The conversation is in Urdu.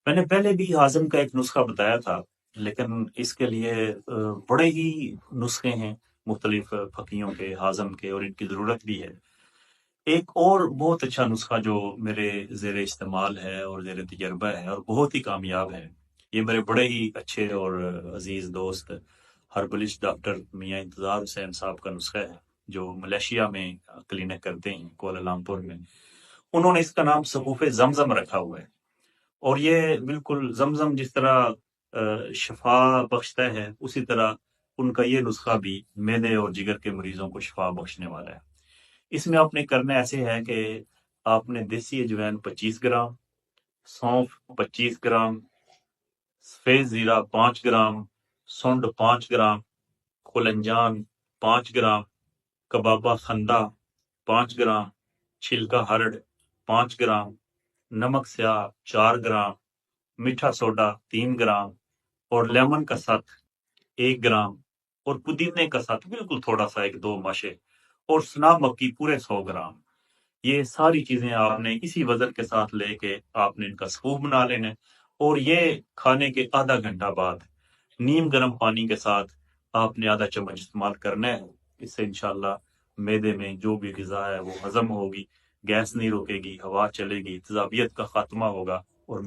میں نے پہلے بھی ہاضم کا ایک نسخہ بتایا تھا، لیکن اس کے لیے بڑے ہی نسخے ہیں مختلف پھکیوں کے، ہاضم کے، اور ان کی ضرورت بھی ہے۔ ایک اور بہت اچھا نسخہ جو میرے زیر استعمال ہے اور زیر تجربہ ہے اور بہت ہی کامیاب ہے، یہ میرے بڑے ہی اچھے اور عزیز دوست ہربلسٹ ڈاکٹر میاں انتظار حسین صاحب کا نسخہ ہے، جو ملیشیا میں کلینک کرتے ہیں کوالالمپور میں۔ انہوں نے اس کا نام سقوف زمزم رکھا ہوا ہے، اور یہ بالکل زمزم جس طرح شفا بخشتا ہے، اسی طرح ان کا یہ نسخہ بھی معدے اور جگر کے مریضوں کو شفا بخشنے والا ہے۔ اس میں آپ نے کرنا ایسے ہے کہ آپ نے دیسی اجوین 25 گرام، سونف 25 گرام، سفید زیرہ 5 گرام، سونڈ 5 گرام، کھولنجان 5 گرام، کبابہ خندہ 5 گرام، چھلکا ہرڑ 5 گرام، نمک سیاہ 4 گرام، میٹھا سوڈا 3 گرام، اور لیمن کا ساتھ 1 گرام، اور پودینے کا ساتھ بالکل تھوڑا سا 1-2 ماشے، اور سنا مکی پورے 100 گرام۔ یہ ساری چیزیں آپ نے اسی وزن کے ساتھ لے کے آپ نے ان کا سکوپ بنا لینا ہے، اور یہ کھانے کے آدھا گھنٹہ بعد نیم گرم پانی کے ساتھ آپ نے آدھا چمچ استعمال کرنا ہے۔ اس سے انشاءاللہ معدے میں جو بھی غذا ہے وہ ہضم ہوگی، گیس نہیں رکے گی، ہوا چلے گی، تیزابیت کا خاتمہ ہوگا، اور